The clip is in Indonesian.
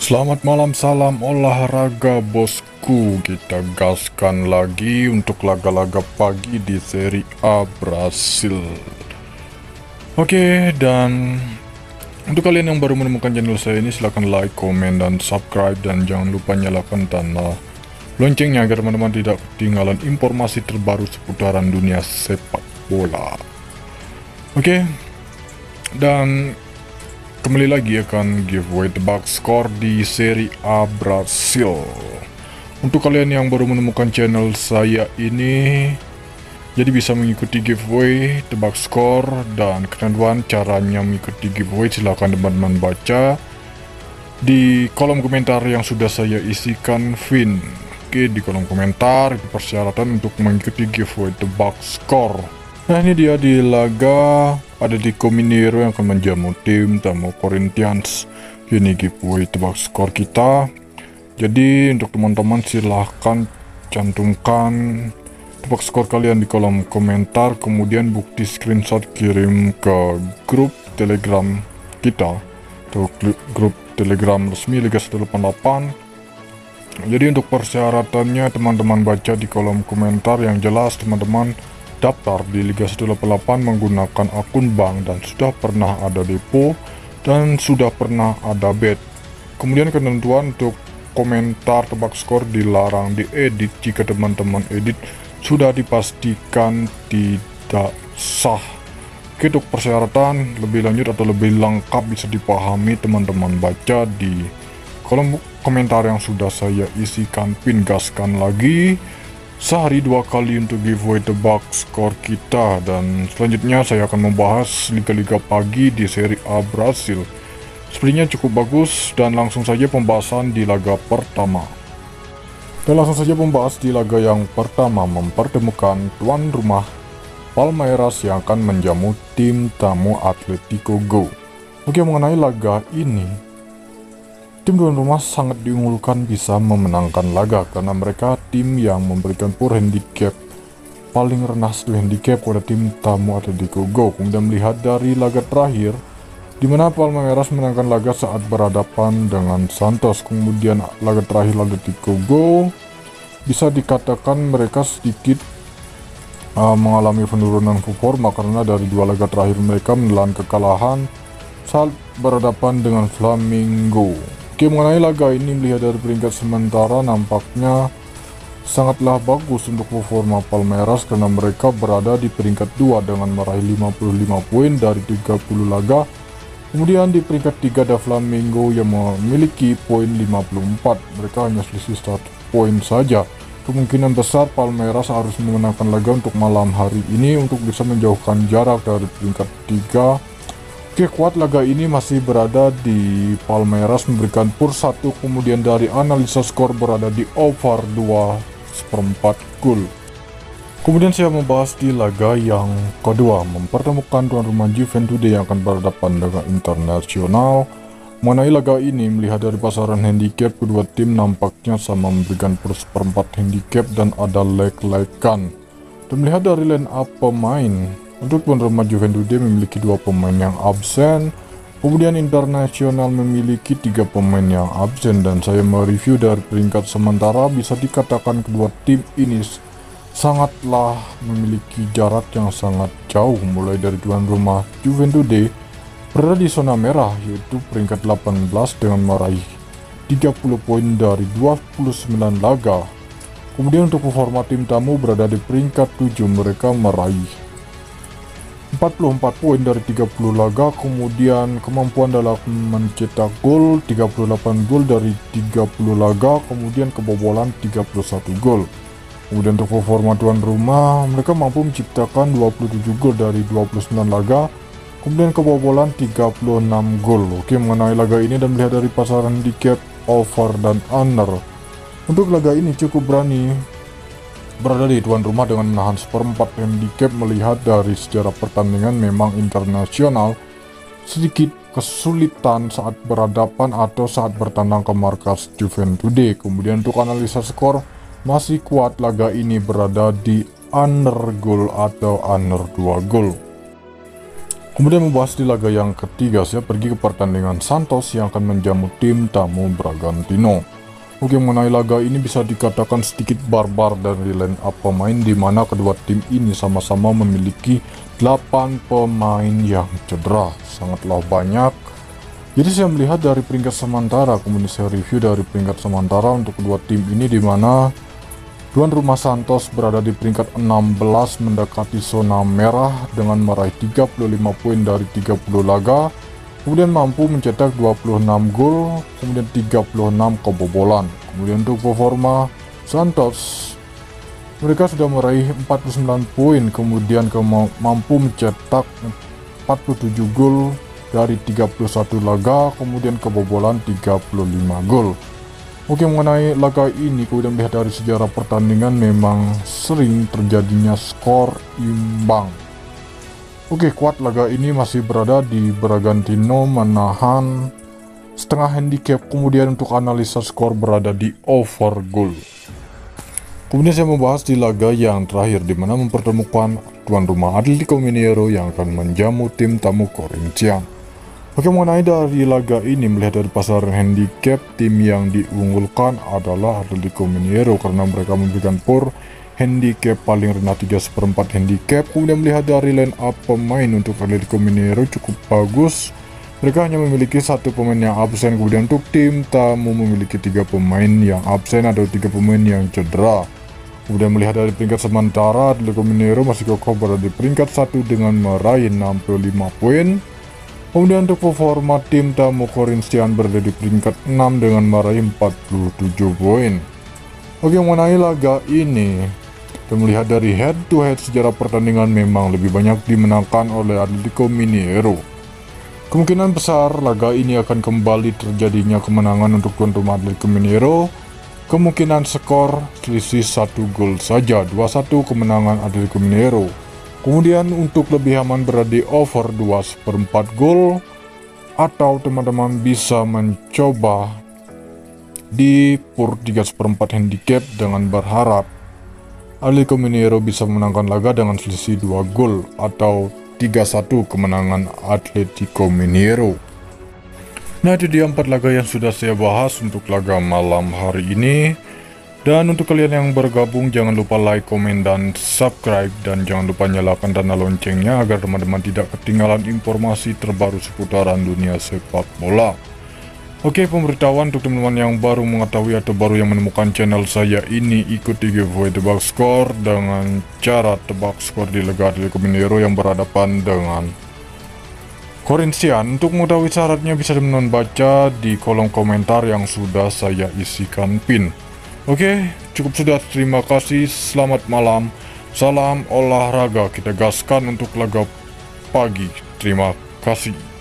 Selamat malam, salam olahraga bosku. Kita gaskan lagi untuk laga-laga pagi di Serie A Brasil. Oke, dan untuk kalian yang baru menemukan channel saya ini, silahkan like, komen, dan subscribe. Dan jangan lupa nyalakan tanda loncengnya agar teman-teman tidak ketinggalan informasi terbaru seputaran dunia sepak bola. Oke, dan kembali lagi akan giveaway tebak skor di Serie A Brasil. Untuk kalian yang baru menemukan channel saya ini, jadi bisa mengikuti giveaway tebak skor, dan ketentuan caranya mengikuti giveaway silahkan teman-teman baca di kolom komentar yang sudah saya isikan pin. Oke, di kolom komentar itu persyaratan untuk mengikuti giveaway tebak skor. Nah, ini dia di laga Atletico Mineiro yang akan menjamu tim tamu Corinthians. Ini giveaway tebak skor kita. Jadi untuk teman-teman silahkan cantumkan tebak skor kalian di kolom komentar, kemudian bukti screenshot kirim ke grup Telegram kita atau grup Telegram resmi Liga 188. Jadi untuk persyaratannya teman-teman baca di kolom komentar yang jelas. Teman-teman daftar di Liga 188 menggunakan akun bank dan sudah pernah ada depo dan sudah pernah ada bet. Kemudian ketentuan untuk komentar tebak skor dilarang diedit jika teman-teman edit sudah dipastikan tidak sah. Oke, untuk persyaratan lebih lanjut atau lebih lengkap bisa dipahami teman-teman baca di kolom komentar yang sudah saya isikan pin. Gaskan lagi sehari 2 kali untuk giveaway tebak skor kita, dan selanjutnya saya akan membahas liga-liga pagi di Serie A Brasil. Sepertinya cukup bagus, dan langsung saja pembahasan di laga pertama. Dan langsung saja membahas di laga yang pertama, mempertemukan tuan rumah Palmeiras yang akan menjamu tim tamu Atletico Go. Oke, mengenai laga ini, tim tuan rumah sangat diunggulkan bisa memenangkan laga karena mereka tim yang memberikan poor handicap paling rendah satu handicap pada tim tamu Atletico Go. Kemudian melihat dari laga terakhir di mana Palmeiras menangkan laga saat berhadapan dengan Santos, kemudian laga terakhir Atletico Go bisa dikatakan mereka sedikit mengalami penurunan performa karena dari 2 laga terakhir mereka menelan kekalahan saat berhadapan dengan Flamengo. Oke, mengenai laga ini melihat dari peringkat sementara nampaknya sangatlah bagus untuk performa Palmeiras karena mereka berada di peringkat 2 dengan meraih 55 poin dari 30 laga. Kemudian di peringkat 3 ada Flamengo yang memiliki poin 54. Mereka hanya selisih 1 poin saja. Kemungkinan besar Palmeiras harus memenangkan laga untuk malam hari ini untuk bisa menjauhkan jarak dari peringkat 3. Oke, kuat laga ini masih berada di Palmeiras memberikan pur 1, kemudian dari analisa skor berada di over 2/4 gol. Kemudian saya membahas di laga yang kedua, mempertemukan tuan rumah Juventude yang akan berhadapan dengan Internacional. Mengenai laga ini melihat dari pasaran handicap, kedua tim nampaknya sama memberikan pur 1/4 handicap dan ada leg-legan. Dan melihat dari line up pemain, untuk tuan rumah Juventude memiliki 2 pemain yang absen, kemudian Internacional memiliki 3 pemain yang absen, dan saya mereview dari peringkat sementara bisa dikatakan kedua tim ini sangatlah memiliki jarak yang sangat jauh. Mulai dari tuan rumah Juventude berada di zona merah yaitu peringkat 18 dengan meraih 30 poin dari 29 laga. Kemudian untuk performa tim tamu berada di peringkat 7, mereka meraih 44 poin dari 30 laga, kemudian kemampuan dalam mencetak gol 38 gol dari 30 laga, kemudian kebobolan 31 gol. Kemudian untuk performa tuan rumah, mereka mampu menciptakan 27 gol dari 29 laga, kemudian kebobolan 36 gol. Oke, mengenai laga ini dan melihat dari pasaran handicap over dan under, untuk laga ini cukup berani berada di tuan rumah dengan menahan 1/4 handicap. Melihat dari sejarah pertandingan memang Internacional sedikit kesulitan saat berhadapan atau saat bertandang ke markas Juventude. Kemudian untuk analisa skor masih kuat laga ini berada di under gol atau under 2 gol. Kemudian membahas di laga yang ketiga, saya pergi ke pertandingan Santos yang akan menjamu tim tamu Bragantino. Oke, mengenai laga ini bisa dikatakan sedikit barbar dari line up pemain, di mana kedua tim ini sama-sama memiliki 8 pemain yang cedera, sangatlah banyak. Jadi saya melihat dari peringkat sementara, kemudian saya review dari peringkat sementara untuk kedua tim ini, di mana tuan rumah Santos berada di peringkat 16 mendekati zona merah dengan meraih 35 poin dari 30 laga, kemudian mampu mencetak 26 gol, kemudian 36 kebobolan. Kemudian untuk performa Santos, mereka sudah meraih 49 poin, kemudian mampu mencetak 47 gol dari 31 laga, kemudian kebobolan 35 gol. Oke, mengenai laga ini, kemudian melihat dari sejarah pertandingan memang sering terjadinya skor imbang. Oke, kuat laga ini masih berada di Bragantino menahan setengah handicap, kemudian untuk analisa skor berada di over goal. Kemudian saya membahas di laga yang terakhir, di mana mempertemukan tuan rumah Atletico Mineiro yang akan menjamu tim tamu Corinthians. Oke, mengenai dari laga ini, melihat dari pasaran handicap, tim yang diunggulkan adalah Atletico Mineiro karena mereka memberikan poor handicap paling rendah 3/4 handicap. Kemudian melihat dari line up pemain untuk Atletico Mineiro cukup bagus. Mereka hanya memiliki 1 pemain yang absen, kemudian untuk tim tamu memiliki 3 pemain yang absen atau 3 pemain yang cedera. Kemudian melihat dari peringkat sementara, Atletico Mineiro masih kokoh berada di peringkat 1 dengan meraih 65 poin. Kemudian untuk performa tim tamu Corinthians berada di peringkat 6 dengan meraih 47 poin. Oke, mengenai laga ini, kita melihat dari head to head sejarah pertandingan memang lebih banyak dimenangkan oleh Atletico Mineiro. Kemungkinan besar laga ini akan kembali terjadinya kemenangan untuk tuan rumah Atletico Mineiro. Kemungkinan skor selisih 1 gol saja, 2-1 kemenangan Atletico Mineiro. Kemudian untuk lebih aman berada di over 2/4 gol, atau teman-teman bisa mencoba di pur 3/4 handicap dengan berharap Atletico Mineiro bisa memenangkan laga dengan selisih 2 gol atau 3-1 kemenangan Atletico Mineiro. Nah, itu dia 4 laga yang sudah saya bahas untuk laga malam hari ini. Dan untuk kalian yang bergabung, jangan lupa like, komen, dan subscribe. Dan jangan lupa nyalakan tanda loncengnya agar teman-teman tidak ketinggalan informasi terbaru seputaran dunia sepak bola. Oke, pemberitahuan untuk teman-teman yang baru mengetahui atau baru yang menemukan channel saya ini, ikuti giveaway tebak skor dengan cara tebak skor di laga Atletico Mineiro yang berhadapan dengan Corinthians. Untuk mengetahui syaratnya bisa teman-teman baca di kolom komentar yang sudah saya isikan pin. Oke, cukup sudah. Terima kasih, selamat malam, salam olahraga, kita gaskan untuk laga pagi. Terima kasih.